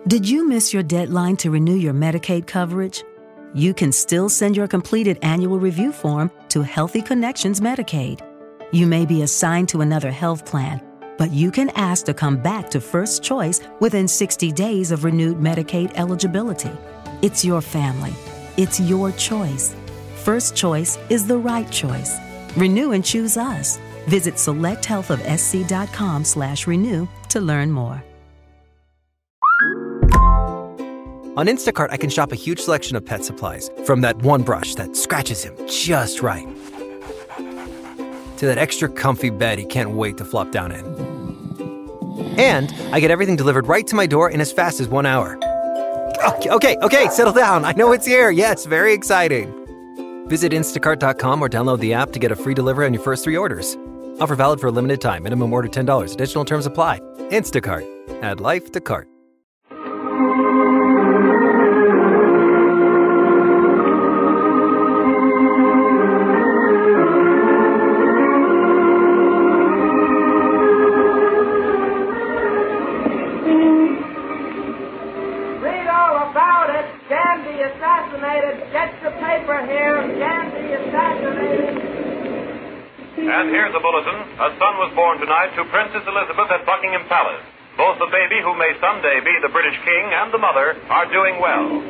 Did you miss your deadline to renew your Medicaid coverage? You can still send your completed annual review form to Healthy Connections Medicaid. You may be assigned to another health plan, but you can ask to come back to First Choice within 60 days of renewed Medicaid eligibility. It's your family. It's your choice. First Choice is the right choice. Renew and choose us. Visit selecthealthofsc.com/renew to learn more. On Instacart, I can shop a huge selection of pet supplies, from that one brush that scratches him just right, to that extra comfy bed he can't wait to flop down in. And I get everything delivered right to my door in as fast as 1 hour. Okay, settle down. I know it's here. Yes, very exciting. Visit instacart.com or download the app to get a free delivery on your first 3 orders. Offer valid for a limited time. Minimum order $10. Additional terms apply. Instacart. Add life to cart. And here's a bulletin. A son was born tonight to Princess Elizabeth at Buckingham Palace. Both the baby, who may someday be the British king, and the mother are doing well.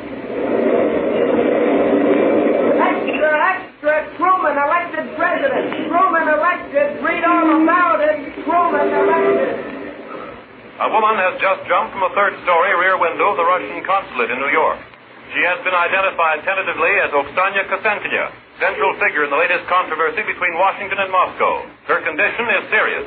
Extra, Truman elected president. Truman elected. Read all about it. Truman elected. A woman has just jumped from a third-story rear window of the Russian consulate in New York. She has been identified tentatively as Oksana Kosenkina, central figure in the latest controversy between Washington and Moscow. Her condition is serious.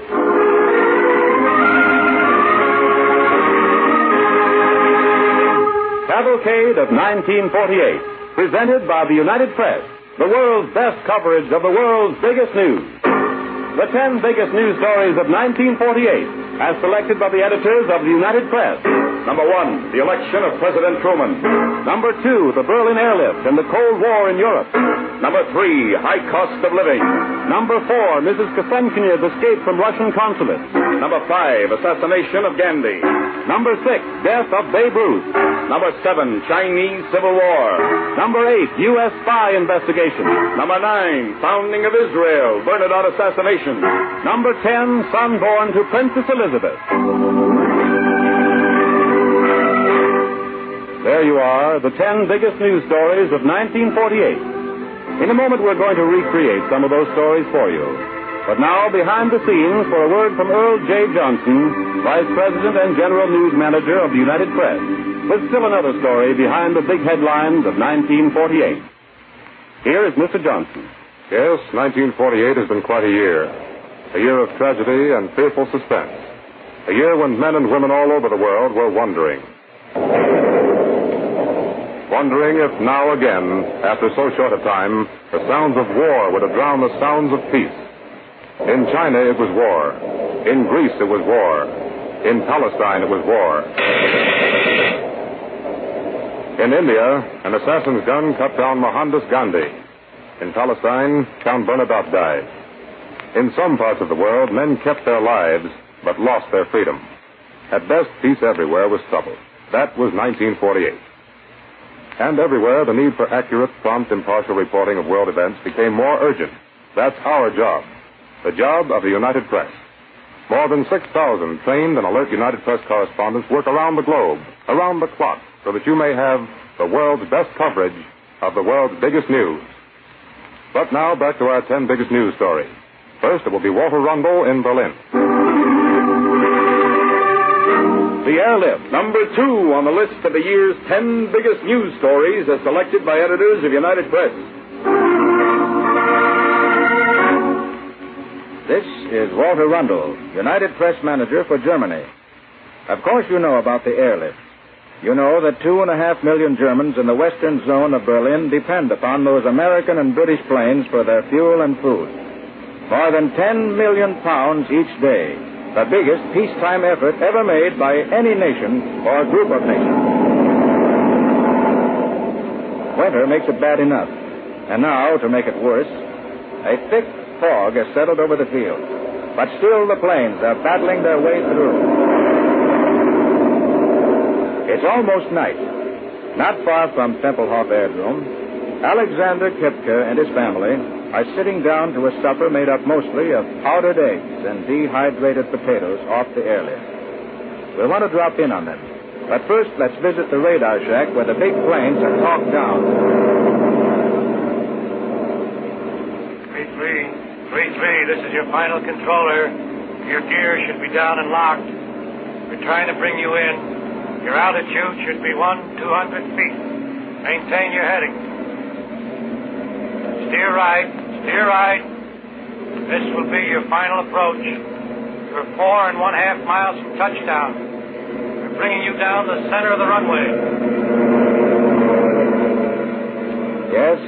Cavalcade of 1948, presented by the United Press, the world's best coverage of the world's biggest news. The 10 biggest news stories of 1948, as selected by the editors of the United Press. Number 1, the election of President Truman. Number 2, the Berlin airlift and the Cold War in Europe. Number 3, high cost of living. Number 4, Mrs. Kosenkina's escape from Russian consulate. Number 5, assassination of Gandhi. Number 6, death of Babe Ruth. Number 7, Chinese Civil War. Number 8, U.S. spy investigation. Number 9, founding of Israel, Bernadotte assassination. Number 10, son born to Princess Elizabeth. There you are, the 10 biggest news stories of 1948. In a moment, we're going to recreate some of those stories for you. But now, behind the scenes, for a word from Earl J. Johnson, Vice President and General News Manager of the United Press, with still another story behind the big headlines of 1948. Here is Mr. Johnson. Yes, 1948 has been quite a year. A year of tragedy and fearful suspense. A year when men and women all over the world were wondering. Wondering if now again, after so short a time, the sounds of war would have drowned the sounds of peace. In China it was war. In Greece it was war. In Palestine it was war. In India, an assassin's gun cut down Mohandas Gandhi. In Palestine, Count Bernadotte died. In some parts of the world, men kept their lives, but lost their freedom. At best, peace everywhere was trouble. That was 1948. And everywhere, the need for accurate, prompt, impartial reporting of world events became more urgent. That's our job. The job of the United Press. More than 6,000 trained and alert United Press correspondents work around the globe, around the clock, so that you may have the world's best coverage of the world's biggest news. But now, back to our 10 biggest news stories. First, it will be Walter Rundle in Berlin. The airlift, number 2 on the list of the year's 10 biggest news stories as selected by editors of United Press. This is Walter Rundle, United Press Manager for Germany. Of course you know about the airlift. You know that 2.5 million Germans in the western zone of Berlin depend upon those American and British planes for their fuel and food. More than 10 million pounds each day. The biggest peacetime effort ever made by any nation or group of nations. Winter makes it bad enough. And now, to make it worse, a thick fog has settled over the field. But still the planes are battling their way through. It's almost night. Not far from Tempelhof Airdrome, Alexander Kipke and his family are sitting down to a supper made up mostly of powdered eggs and dehydrated potatoes off the airlift. We'll want to drop in on them. But first, let's visit the radar shack where the big planes are talked down. 3-3, this is your final controller. Your gear should be down and locked. We're trying to bring you in. Your altitude should be 200 feet. Maintain your heading. Steer right. This will be your final approach. You're 4.5 miles from touchdown. We're bringing you down the center of the runway. Yes,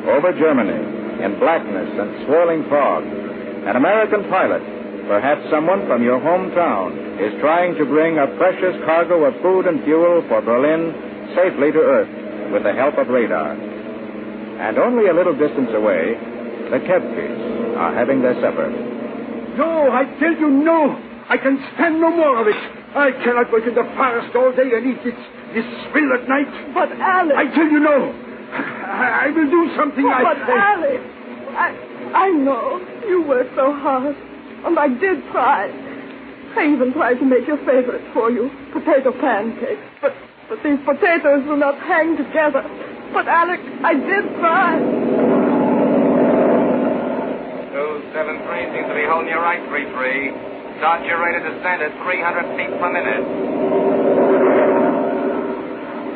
over Germany, in blackness and swirling fog, an American pilot, perhaps someone from your hometown, is trying to bring a precious cargo of food and fuel for Berlin safely to Earth with the help of radar. And only a little distance away, the Kepkes are having their supper. No, I tell you no. I can stand no more of it. I cannot work in the forest all day and eat this swill at night. But, Alex... I tell you no. I will do something Alex, I know. You worked so hard. And I did try. I even tried to make your favorite for you, potato pancakes. But these potatoes will not hang together. But, Alex, I did try. 273 seems to be holding you right, 3-3. Start your rate of descent at 300 feet per minute.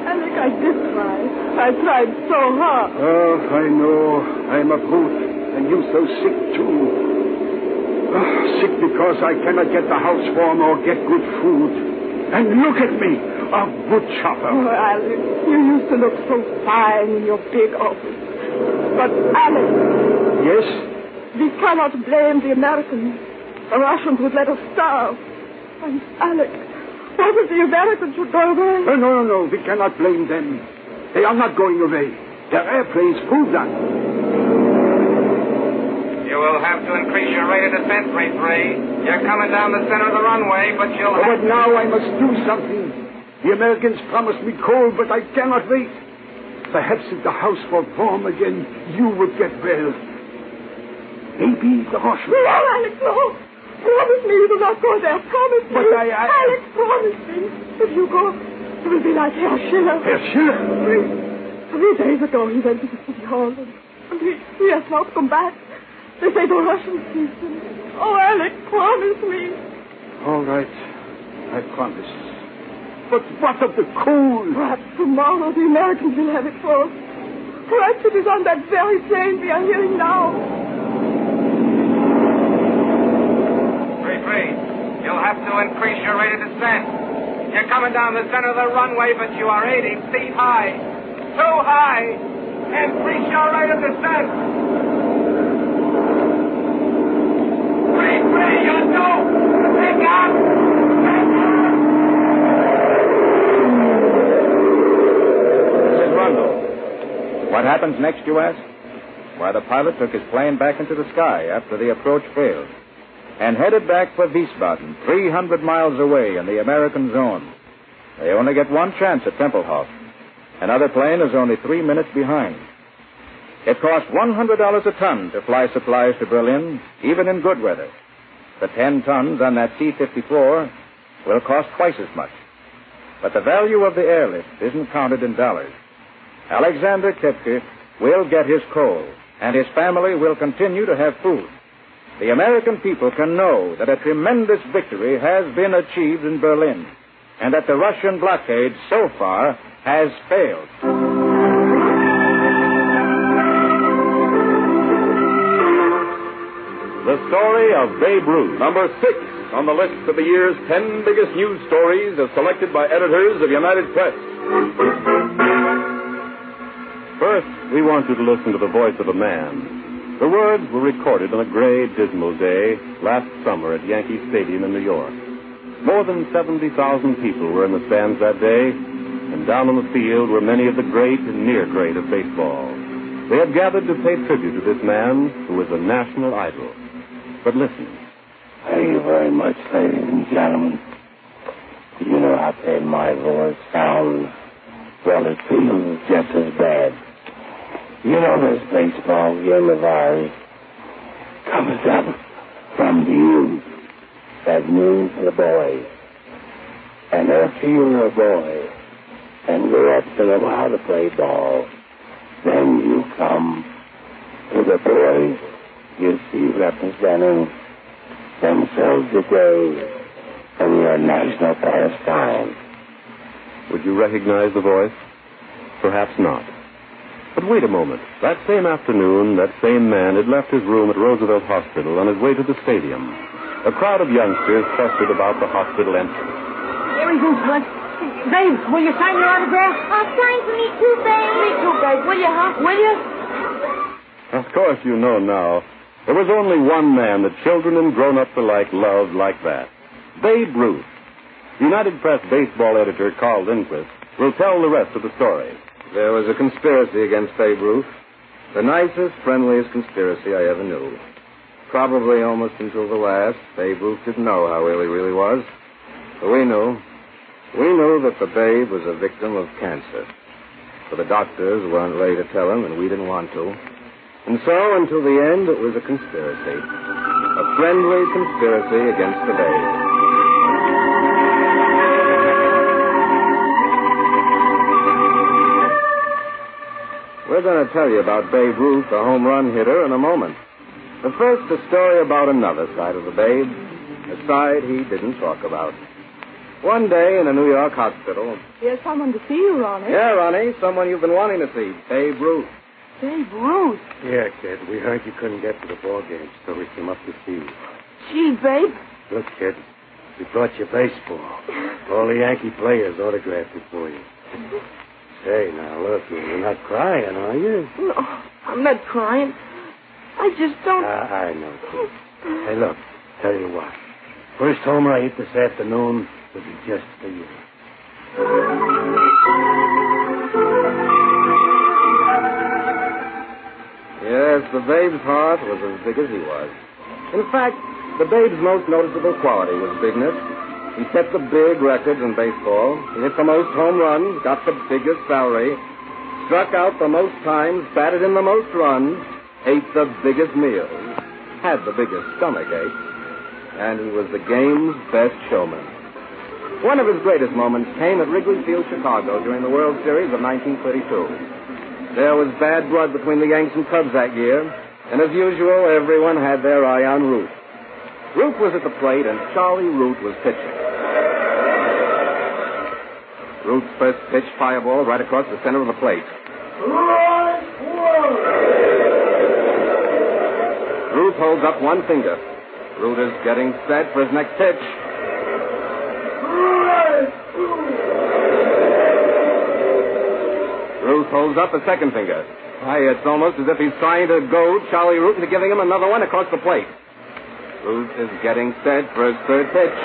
Alex, I did try. I tried so hard. Oh, I know. I'm a brute. And you so sick, too. Oh, sick because I cannot get the house warm or get good food. And look at me, a wood chopper. Oh, Alex, you used to look so fine in your big office. But, Alex... Yes? We cannot blame the Americans. The Russians would let us starve. And, Alex, what if the Americans should go away? Oh, no. We cannot blame them. They are not going away. Their airplanes prove that. You will have to increase your rate of descent, 3-3. You're coming down the center of the runway, but you'll have... But now I must do something. The Americans promised me coal, but I cannot wait. Perhaps if the house were warm again, you would get well. Maybe the Russians... No, Alex, no. Promise me you will not go there. Promise me. But Alex, promise me. If you go, it will be like Herr Schiller. Herr Schiller? 3 days ago he went to the city hall, and he has not come back. They say the Russians seized him. Oh, Alex, promise me. All right. I promise. But what of the coal? Perhaps tomorrow the Americans will have it for us. Perhaps it is on that very plane we are hearing now. 3-3. You'll have to increase your rate of descent. You're coming down the center of the runway, but you are 80 feet high. Too high. Increase your rate of descent. 3-3, you're due. Pick up. Mrs. Rundle, what happens next, you ask? Why, the pilot took his plane back into the sky after the approach failed and headed back for Wiesbaden, 300 miles away in the American zone. They only get one chance at Tempelhof. Another plane is only 3 minutes behind. It costs $100 a ton to fly supplies to Berlin, even in good weather. The 10 tons on that C-54 will cost twice as much. But the value of the airlift isn't counted in dollars. Alexander Kepke will get his coal, and his family will continue to have food. The American people can know that a tremendous victory has been achieved in Berlin, and that the Russian blockade so far has failed. The story of Babe Ruth, number 6 on the list of the year's 10 biggest news stories as selected by editors of United Press. First, we want you to listen to the voice of a man. The words were recorded on a gray, dismal day last summer at Yankee Stadium in New York. More than 70,000 people were in the stands that day, and down on the field were many of the great and near great of baseball. They had gathered to pay tribute to this man who was a national idol. But listen. Thank you very much, ladies and gentlemen. You know how my voice sounds? Well, it feels just as bad. You know this baseball game of ours comes up from the youth. That means the boys. And if you're a boy and grow up to know how to play ball, then you come to the boys you see representing themselves today in your national pastime. Would you recognize the voice? Perhaps not. But wait a moment. That same afternoon, that same man had left his room at Roosevelt Hospital on his way to the stadium. A crowd of youngsters clustered about the hospital entrance. Here he goes, bud. Babe, will you sign your autograph? Sign for me too, babe. Me too, babe. Will you, huh? Will you? Of course you know now. There was only one man that children and grown-ups alike loved like that. Babe Ruth. United Press baseball editor Carl Lindquist will tell the rest of the story. There was a conspiracy against Babe Ruth. The nicest, friendliest conspiracy I ever knew. Probably almost until the last, Babe Ruth didn't know how ill he really was. But we knew. We knew that the Babe was a victim of cancer. But the doctors weren't ready to tell him, and we didn't want to. And so, until the end, it was a conspiracy. A friendly conspiracy against the Babe. We're going to tell you about Babe Ruth, the home run hitter, in a moment. But first, a story about another side of the Babe, a side he didn't talk about. One day in a New York hospital... Here's someone to see you, Ronnie. Yeah, Ronnie, someone you've been wanting to see, Babe Ruth. Babe Ruth? Yeah, kid, we heard you couldn't get to the ball game, so we came up to see you. Gee, Babe. Look, kid, we brought you baseball. All the Yankee players autographed it for you. Say, now, look, you're not crying, are you? No, I'm not crying. I just don't... I know, kid. Hey, look, tell you what. First homer I hit this afternoon will be just for you. Yes, the Babe's heart was as big as he was. In fact, the Babe's most noticeable quality was bigness. He set the big records in baseball. He hit the most home runs, got the biggest salary, struck out the most times, batted in the most runs, ate the biggest meals, had the biggest stomach ache, and he was the game's best showman. One of his greatest moments came at Wrigley Field, Chicago, during the World Series of 1932. There was bad blood between the Yanks and Cubs that year, and as usual, everyone had their eye on Ruth. Ruth was at the plate, and Charlie Root was pitching. Root's first pitch, fire ball, right across the center of the plate. Ruth holds up one finger. Root is getting set for his next pitch. Ruth holds up a second finger. Why, it's almost as if he's trying to goad Charlie Root into giving him another one across the plate. Root is getting set for his third pitch.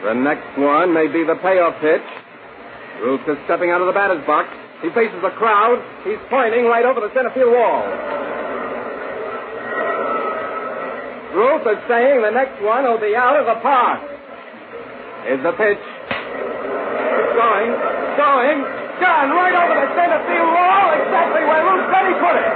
The next one may be the payoff pitch. Root is stepping out of the batter's box. He faces the crowd. He's pointing right over the center field wall. Root is saying the next one will be out of the park. Here's the pitch. Going, gone right over the center field wall, exactly where Ruth said he put it.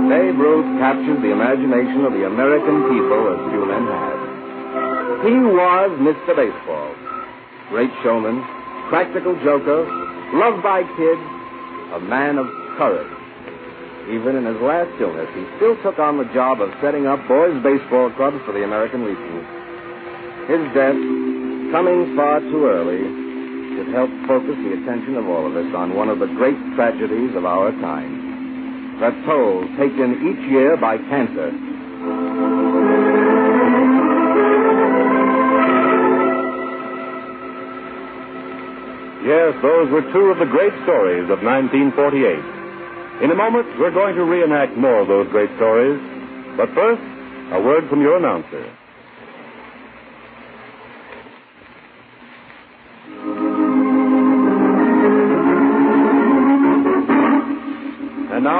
Babe Ruth captured the imagination of the American people as few men had. He was Mr. Baseball. Great showman, practical joker, loved by kids, a man of courage. Even in his last illness, he still took on the job of setting up boys' baseball clubs for the American Legion. His death, coming far too early, should help focus the attention of all of us on one of the great tragedies of our time. The toll taken each year by cancer. Yes, those were two of the great stories of 1948. In a moment, we're going to reenact more of those great stories. But first, a word from your announcer.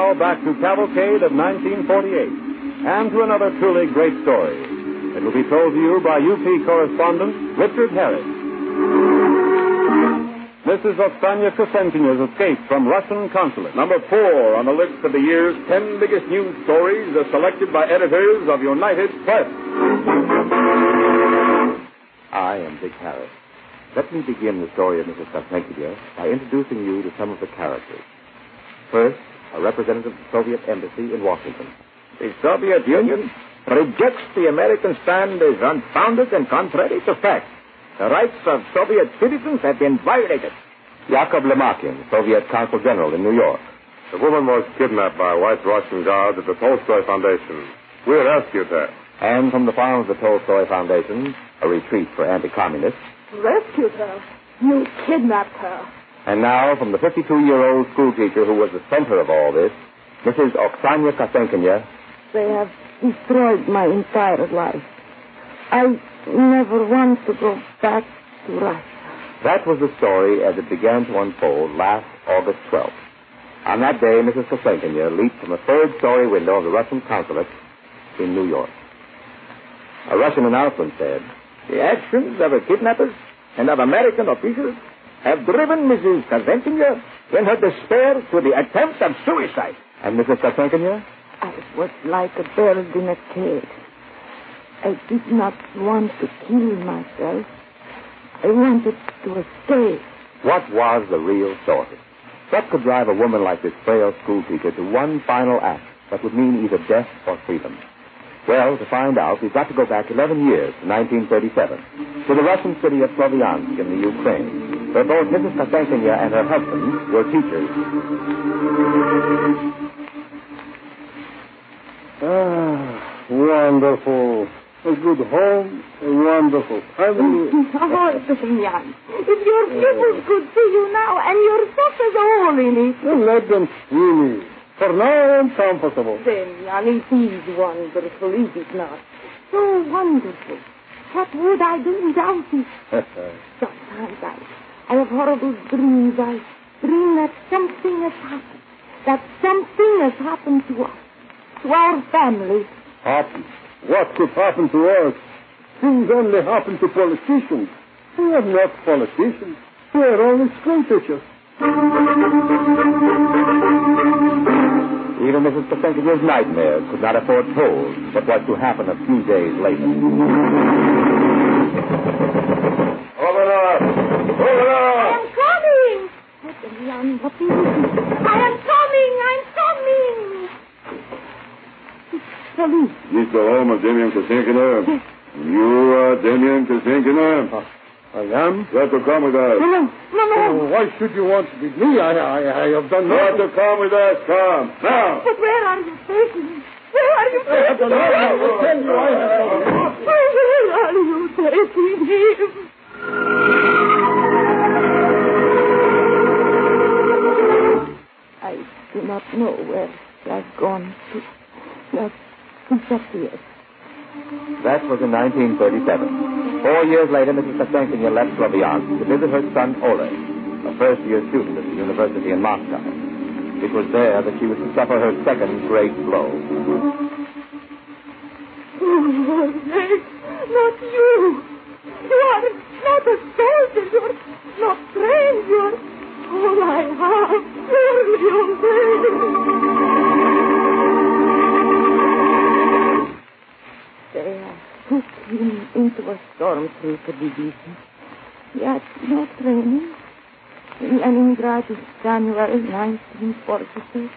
now back to Cavalcade of 1948 and to another truly great story. It will be told to you by UP correspondent Richard Harris. Mrs. Oksana Kosenkinya's escape from Russian consulate. Number 4 on the list of the year's 10 biggest news stories as selected by editors of United Press. I am Dick Harris. Let me begin the story of Mrs. Kosenkina by introducing you to some of the characters. First, a representative of the Soviet Embassy in Washington. The Soviet Union rejects the American stand as unfounded and contrary to fact. The rights of Soviet citizens have been violated. Yakov Lemakin, Soviet Consul General in New York. The woman was kidnapped by white Russian guards at the Tolstoy Foundation. We rescued her. And from the farm of the Tolstoy Foundation, a retreat for anti-communists. Rescued her? You kidnapped her. And now, from the 52-year-old schoolteacher who was the center of all this, Mrs. Oksana Kosenkina. They have destroyed my entire life. I never want to go back to Russia. That was the story as it began to unfold last August 12th. On that day, Mrs. Kosenkina leaped from a third-story window of the Russian consulate in New York. A Russian announcement said, "The actions of the kidnappers and of American officials have driven Mrs. Kosenkina in her despair to the attempt of suicide." And Mrs. Kosenkina? I was like a bird in a cage. I did not want to kill myself. I wanted to escape. What was the real story? What could drive a woman like this frail schoolteacher to one final act that would mean either death or freedom? Well, to find out, we've got to go back 11 years to 1937, to the Russian city of Sloviansk in the Ukraine, where both Mrs. Kosenkina and her husband were teachers. Wonderful. A good home, a wonderful family. Oh, Semyon, if your pupils could see you now and your sauce is all in it. Well, let them see me. For now, I'm comfortable. Semyon, it is wonderful, is it not? So wonderful. What would I do without it? Sometimes I have horrible dreams. I dream that something has happened. That something has happened to us, to our family. Happen? What could happen to us? Things only happen to politicians. We are not politicians. We are only school teachers. Even Mrs. Kosenkina's nightmares could not have foretold what was to happen a few days later. Open up! Open up! I am coming! Semyon, what is it? I am coming! I'm coming! Police. This the home of Damian Kosenkina? Yes. You are Damian Kosenkina? I am? You have to come with us. No. Oh, why should you want to be me? I have done You have nothing. to come with us. Come. Now. But where are you taking me? Where are you taking me? I will tell you. Where are you taking him? I do not know where he has gone to. He disappeared. That was in 1937. 4 years later, Mrs. Kosenkina left Sloviansk to visit her son, Oleg, a first-year student at the university in Moscow. It was there that she was to suffer her second great blow. Oh, Oleg, not you. You are not a soldier. You are not trained. You are all I have. Surely, Oleg. They took him into a stormtrooper division. He had no training. In Leningrad in January 1946,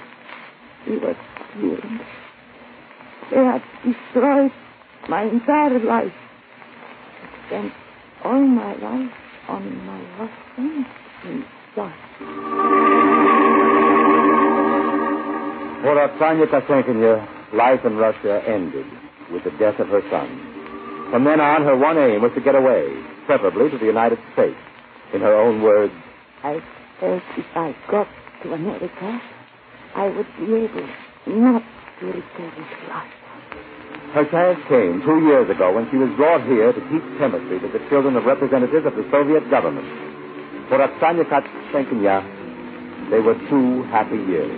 he was killed. They had destroyed my entire life. I spent all my life on my husband and son. For Oksana Kosenkina, life in Russia ended with the death of her son. From then on, her one aim was to get away, preferably to the United States. In her own words, I felt if I got to America, I would be able not to return to Russia. her chance came 2 years ago when she was brought here to teach chemistry to the children of representatives of the Soviet government. For Oksana Kosenkina, they were 2 happy years.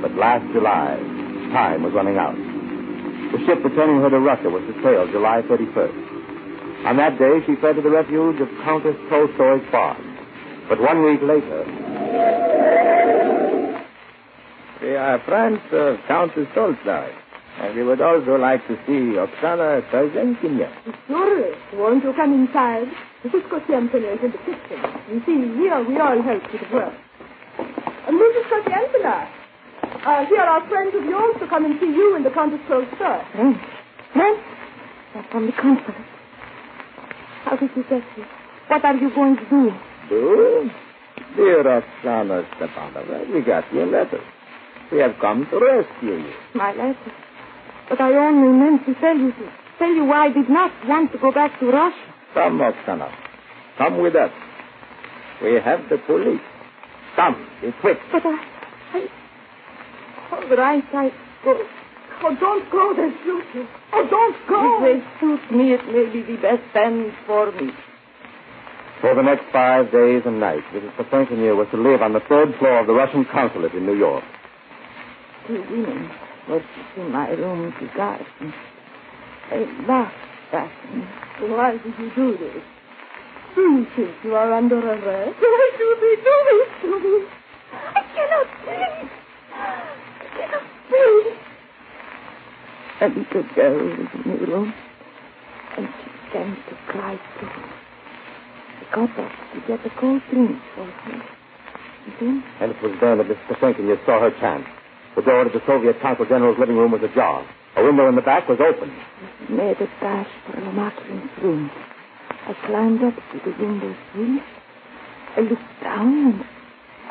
But last July, time was running out. The ship returning her to Russia was to sail July 31st. On that day, she fled to the refuge of Countess Tolstoy's farm. But 1 week later... We are friends of Countess Tolstoy, and we would also like to see Oksana Kozenkina. Sure. Won't you come inside? Mrs. Kozientina is in the kitchen. You see, here we all help with the work. Mrs. Kozientina, here are friends of yours to come and see you in the Countess Tolstoy. Friends? They're from the consulate. How did you get here? What are you going to do? Do? Dear Oksana Stepanovna, we got your letter. We have come to rescue you. My letter. But I only meant to tell you why I did not want to go back to Russia. Come, Oksana. Come with us. We have the police. Come, be quick. But all right, I go. Oh, don't go, they shoot you. Oh, don't go. If they shoot me, it may be the best end for me. For the next 5 days and nights, Mrs. Kozenkina was to live on the 3rd floor of the Russian consulate in New York. 2 women were in my room to guard me. They laughed at me. Why did you do this? Do you think you are under arrest? Why do they do this to me? I cannot breathe. I cannot breathe. A little girl was in the room, and she began to cry too. I got up to get a cold drink for her. And it was then that Mrs. Kozenkina saw her chance. The door to the Soviet Consul General's living room was ajar. A window in the back was open. I made a dash for Lomakian's room. I climbed up to the window sill. I looked down, and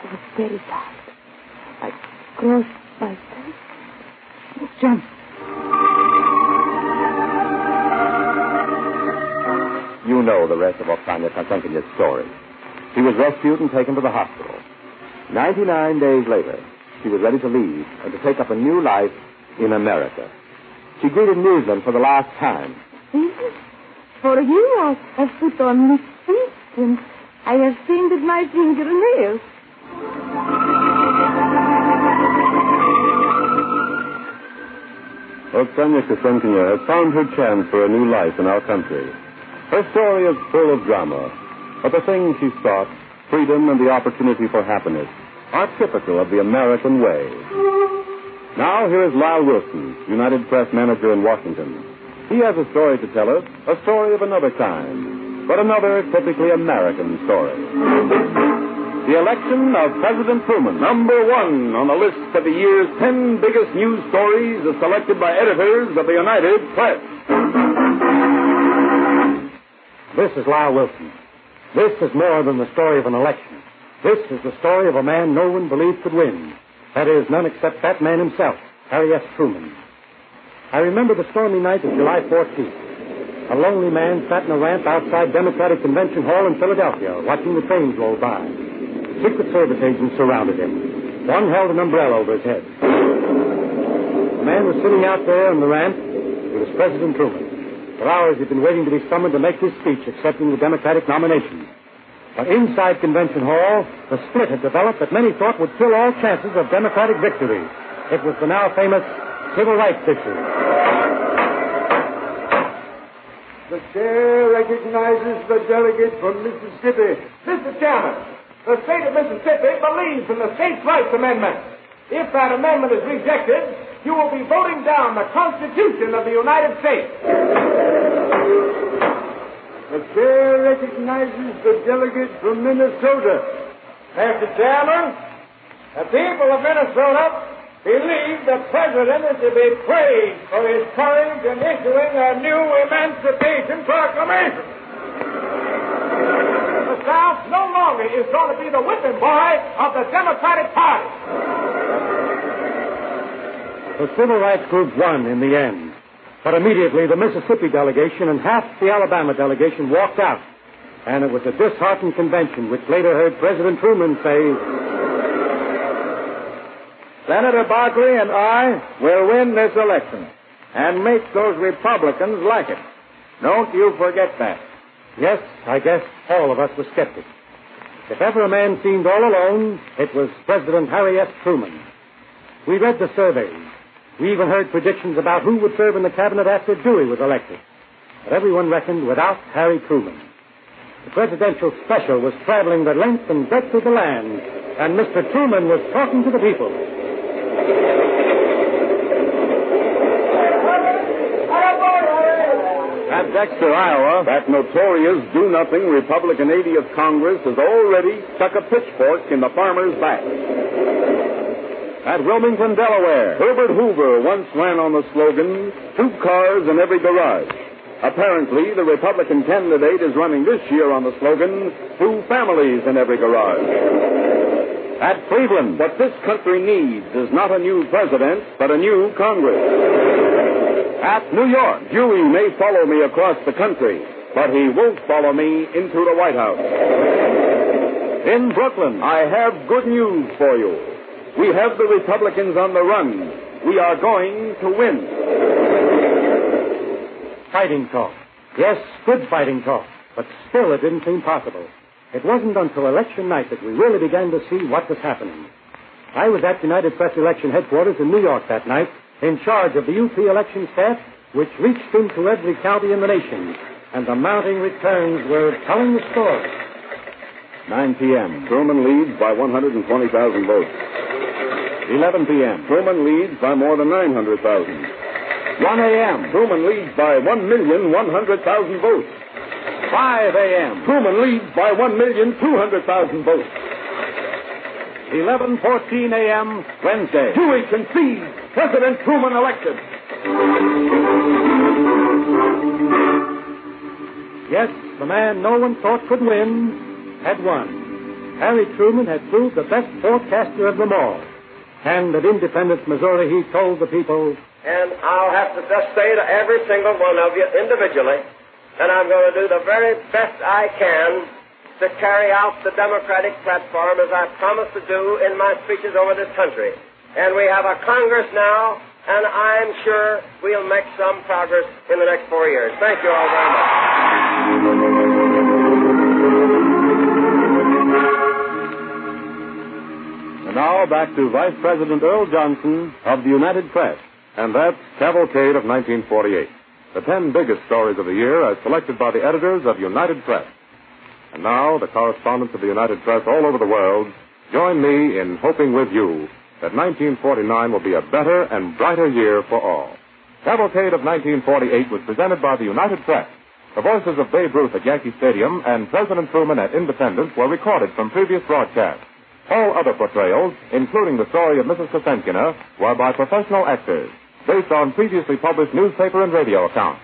I was very tired. I crossed myself and jumped. You know the rest of Oksana Kozenkina's story. She was rescued and taken to the hospital. 99 days later, she was ready to leave and to take up a new life in America. She greeted newsmen for the last time. For you, I put on lipstick, and I have painted my fingernails. Oksana Kozenkina has found her chance for a new life in our country. Her story is full of drama, but the things she sought, freedom and the opportunity for happiness, are typical of the American way. Now, here is Lyle Wilson, United Press manager in Washington. He has a story to tell us, a story of another kind, but another typically American story. The election of President Truman. Number 1 on the list of the year's 10 biggest news stories as selected by editors of the United Press. This is Lyle Wilson. This is more than the story of an election. This is the story of a man no one believed could win. That is, none except that man himself, Harry S. Truman. I remember the stormy night of July 14th. A lonely man sat in a ramp outside Democratic Convention Hall in Philadelphia, watching the trains roll by. Secret Service agents surrounded him. One held an umbrella over his head. The man was sitting out there on the ramp. It was President Truman. For hours he'd been waiting to be summoned to make his speech accepting the Democratic nomination. But inside Convention Hall, the split had developed that many thought would kill all chances of Democratic victory. It was the now famous civil rights issue. The chair recognizes the delegate from Mississippi. Mr. Chairman, the state of Mississippi believes in the States' Rights Amendment. If that amendment is rejected, you will be voting down the Constitution of the United States. The chair recognizes the delegate from Minnesota. Mr. Chairman, the people of Minnesota believe the President is to be praised for his courage in issuing a new Emancipation Proclamation. The South no longer is going to be the whipping boy of the Democratic Party. The civil rights group won in the end. But immediately the Mississippi delegation and half the Alabama delegation walked out. And it was a disheartened convention which later heard President Truman say, Senator Barkley and I will win this election and make those Republicans like it. Don't you forget that. Yes, I guess all of us were skeptics. If ever a man seemed all alone, it was President Harry S. Truman. We read the surveys. We even heard predictions about who would serve in the cabinet after Dewey was elected. But everyone reckoned without Harry Truman. The presidential special was traveling the length and breadth of the land, and Mr. Truman was talking to the people. At Dexter, Iowa, that notorious do-nothing Republican 80th Congress has already stuck a pitchfork in the farmer's back. At Wilmington, Delaware, Herbert Hoover once ran on the slogan, 2 cars in every garage. Apparently, the Republican candidate is running this year on the slogan, 2 families in every garage. At Cleveland, what this country needs is not a new president, but a new Congress. At New York, Dewey may follow me across the country, but he won't follow me into the White House. In Brooklyn, I have good news for you. We have the Republicans on the run. We are going to win. Fighting talk. Yes, good fighting talk. But still it didn't seem possible. It wasn't until election night that we really began to see what was happening. I was at United Press election headquarters in New York that night, in charge of the UP election staff, which reached into every county in the nation, and the mounting returns were telling the story. 9 p.m. Truman leads by 120,000 votes. 11 p.m. Truman leads by more than 900,000. 1 a.m. Truman leads by 1,100,000 votes. 5 a.m. Truman leads by 1,200,000 votes. 11:14 a.m. Wednesday. Dewey concedes. President Truman elected. Yes, the man no one thought could win had won. Harry Truman had proved the best forecaster of them all. And at Independence, Missouri, he told the people, and I'll have to just say to every single one of you individually that I'm going to do the very best I can to carry out the Democratic platform as I promised to do in my speeches over this country. And we have a Congress now, and I'm sure we'll make some progress in the next 4 years. Thank you all very much. And now back to Vice President Earl Johnson of the United Press. And that's Cavalcade of 1948. The 10 biggest stories of the year as selected by the editors of United Press. And now, the correspondents of the United Press all over the world join me in hoping with you that 1949 will be a better and brighter year for all. Cavalcade of 1948 was presented by the United Press. The voices of Babe Ruth at Yankee Stadium and President Truman at Independence were recorded from previous broadcasts. All other portrayals, including the story of Mrs. Kosenkina, were by professional actors, based on previously published newspaper and radio accounts.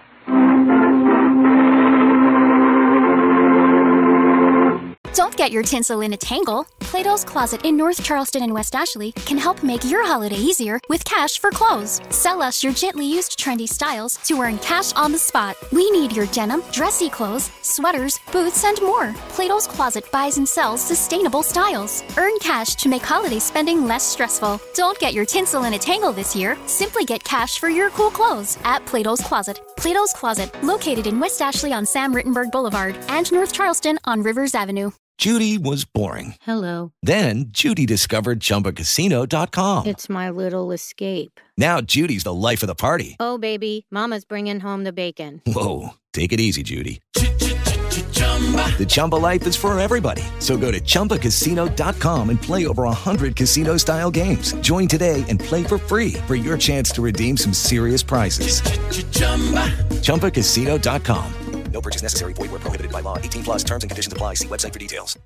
Don't get your tinsel in a tangle. Plato's Closet in North Charleston and West Ashley can help make your holiday easier with cash for clothes. Sell us your gently used trendy styles to earn cash on the spot. We need your denim, dressy clothes, sweaters, boots, and more. Plato's Closet buys and sells sustainable styles. Earn cash to make holiday spending less stressful. Don't get your tinsel in a tangle this year. Simply get cash for your cool clothes at Plato's Closet. Plato's Closet, located in West Ashley on Sam Rittenberg Boulevard and North Charleston on Rivers Avenue. Judy was boring. Hello. Then Judy discovered ChumbaCasino.com. It's my little escape. Now Judy's the life of the party. Oh, baby, mama's bringing home the bacon. Whoa, take it easy, Judy. The Chumba life is for everybody. So go to ChumbaCasino.com and play over 100 casino-style games. Join today and play for free for your chance to redeem some serious prizes. ChumbaCasino.com. No purchase necessary. Void where prohibited by law. 18 plus terms and conditions apply. See website for details.